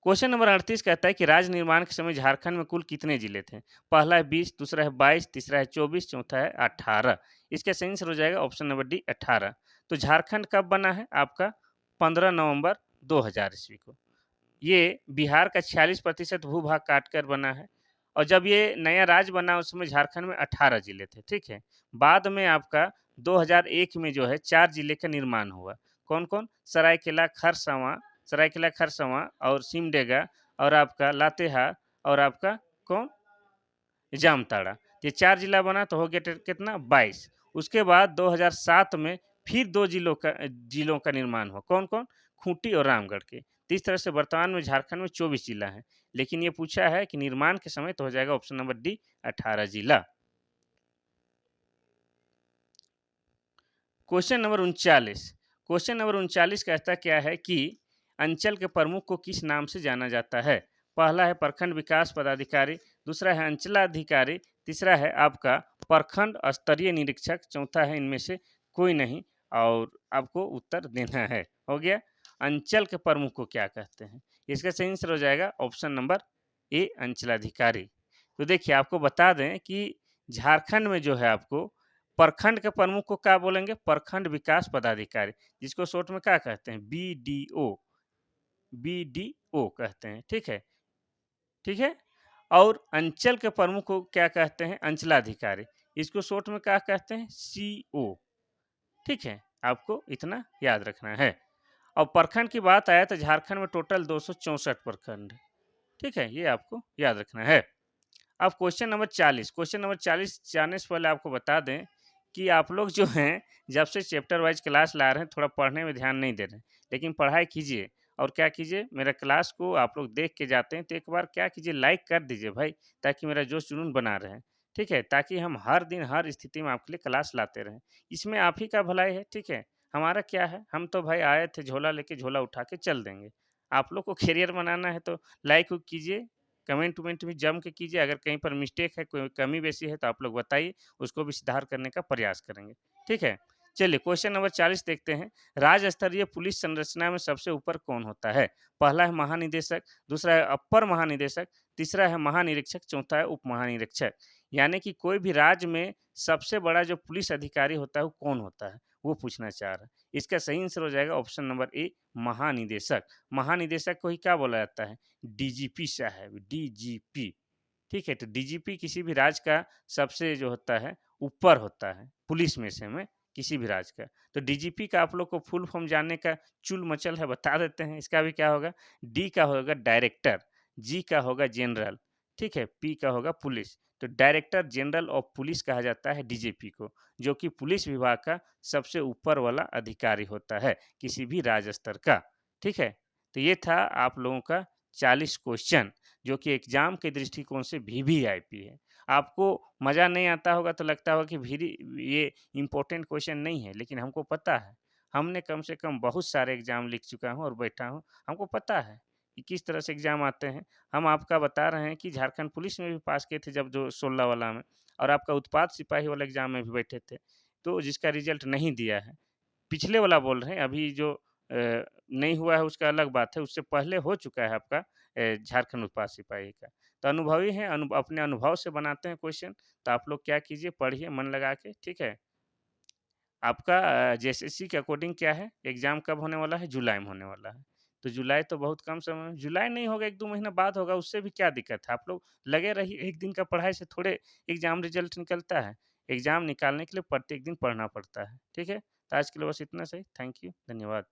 क्वेश्चन नंबर 38 कहता है कि राज्य निर्माण के समय झारखंड में कुल कितने जिले थे? पहला है 20, दूसरा है 22, तीसरा है 24, चौथा है 18। इसका सही आंसर हो जाएगा ऑप्शन नंबर डी 18। तो झारखंड कब बना है? आपका 15 नवंबर 2000 ईस्वी को। ये बिहार का 46% भूभाग काटकर बना है। और जब ये नया राज्य बना उस समय झारखंड में 18 जिले थे। ठीक है, बाद में आपका 2001 में जो है 4 जिले का निर्माण हुआ। कौन कौन? सरायकेला खरसावां और सिमडेगा, और आपका लातेहार, और आपका कौन? जामताड़ा। ये 4 जिला बना तो हो गया कितना? 22। उसके बाद 2007 में फिर 2 जिलों का निर्माण हुआ। कौन कौन? खूंटी और रामगढ़ के। तो इस तरह से वर्तमान में झारखंड में 24 जिला है। लेकिन ये पूछा है कि निर्माण के समय, तो हो जाएगा ऑप्शन नंबर डी 18 जिला। क्वेश्चन नंबर 39, क्वेश्चन नंबर 39 कहता क्या है कि अंचल के प्रमुख को किस नाम से जाना जाता है? पहला है प्रखंड विकास पदाधिकारी, दूसरा है अंचलाधिकारी, तीसरा है आपका प्रखंड स्तरीय निरीक्षक, चौथा है इनमें से कोई नहीं। और आपको उत्तर देना है। हो गया, अंचल के प्रमुख को क्या कहते हैं? इसका सही आंसर हो जाएगा ऑप्शन नंबर ए अंचलाधिकारी। तो देखिए, आपको बता दें कि झारखंड में जो है आपको प्रखंड के प्रमुख को क्या बोलेंगे? प्रखंड विकास पदाधिकारी, जिसको शॉर्ट में क्या कहते हैं? बीडीओ, बीडीओ कहते हैं। ठीक है, ठीक है। और अंचल के प्रमुख को क्या कहते हैं? अंचलाधिकारी, इसको शॉर्ट में क्या कहते हैं? सीओ। ठीक है, आपको इतना याद रखना है। और प्रखंड की बात आया तो झारखंड में टोटल 264 प्रखंड है। ठीक है, ये आपको याद रखना है। अब क्वेश्चन नंबर 40, क्वेश्चन नंबर 40 जानने से पहले आपको बता दें कि आप लोग जो हैं, जब से चैप्टर वाइज क्लास ला रहे हैं, थोड़ा पढ़ने में ध्यान नहीं दे रहे हैं। लेकिन पढ़ाई कीजिए, और क्या कीजिए, मेरा क्लास को आप लोग देख के जाते हैं तो एक बार क्या कीजिए, लाइक कर दीजिए भाई, ताकि मेरा जोश जुनून बना रहे। ठीक है, ताकि हम हर दिन हर स्थिति में आपके लिए क्लास लाते रहें। इसमें आप ही का भलाई है। ठीक है, हमारा क्या है, हम तो भाई आए थे झोला लेके, झोला उठा के चल देंगे। आप लोग को करियर बनाना है तो लाइक कीजिए, कमेंट वमेंट भी जम के कीजिए। अगर कहीं पर मिस्टेक है, कोई कमी बेसी है, तो आप लोग बताइए, उसको भी सुधार करने का प्रयास करेंगे। ठीक है, चलिए क्वेश्चन नंबर 40 देखते हैं। राज्य स्तरीय पुलिस संरचना में सबसे ऊपर कौन होता है? पहला है महानिदेशक, दूसरा है अपर महानिदेशक, तीसरा है महानिरीक्षक, चौथा है उप महानिरीक्षक। यानी कि कोई भी राज्य में सबसे बड़ा जो पुलिस अधिकारी होता है वो कौन होता है? वो पूछना चाह रहा है। इसका सही आंसर हो जाएगा ऑप्शन नंबर ए महानिदेशक। महानिदेशक को ही क्या बोला जाता है? डीजीपी साहब, डीजीपी। ठीक है? तो डीजीपी किसी भी राज्य का सबसे जो होता है ऊपर होता है, पुलिस में किसी भी राज्य का। तो डीजीपी का आप लोग को फुल फॉर्म जानने का चुल-मचल है, बता देते हैं। इसका भी क्या होगा? डी का होगा डायरेक्टर, जी का होगा जनरल, ठीक है? पी का होगा पुलिस। तो डायरेक्टर जनरल ऑफ पुलिस कहा जाता है डीजीपी को, जो कि पुलिस विभाग का सबसे ऊपर वाला अधिकारी होता है, किसी भी राज्य स्तर का। ठीक है? तो ये था आप लोगों का 40 क्वेश्चन, जो कि एग्ज़ाम के दृष्टिकोण से वीवीआईपी है। आपको मज़ा नहीं आता होगा तो लगता होगा कि भीरी ये इम्पोर्टेंट क्वेश्चन नहीं है, लेकिन हमको पता है। हमने कम से कम बहुत सारे एग्ज़ाम लिख चुका हूँ और बैठा हूँ। हमको पता है कि किस तरह से एग्ज़ाम आते हैं। हम आपका बता रहे हैं कि झारखंड पुलिस में भी पास किए थे जब जो 16 वाला में, और आपका उत्पाद सिपाही वाला एग्ज़ाम में भी बैठे थे, तो जिसका रिज़ल्ट नहीं दिया है। पिछले वाला बोल रहे हैं, अभी जो नहीं हुआ है उसका अलग बात है, उससे पहले हो चुका है आपका झारखंड उत्पाद सिपाही का। तो अनुभवी हैं, अपने अनुभव से बनाते हैं क्वेश्चन, तो आप लोग क्या कीजिए, पढ़िए मन लगा के, ठीक है? आपका जेएसएससी के अकॉर्डिंग क्या है, एग्ज़ाम कब होने वाला है? जुलाई में होने वाला है। तो जुलाई तो बहुत कम समय में, जुलाई नहीं होगा, 1-2 महीना बाद होगा, उससे भी क्या दिक्कत है? आप लोग लगे रहिए, एक दिन का पढ़ाई से थोड़े एग्ज़ाम रिज़ल्ट निकलता है। एग्ज़ाम निकालने के लिए प्रत्येक दिन पढ़ना पड़ता है, ठीक है? तो आज के लिए बस इतना सही। थैंक यू, धन्यवाद।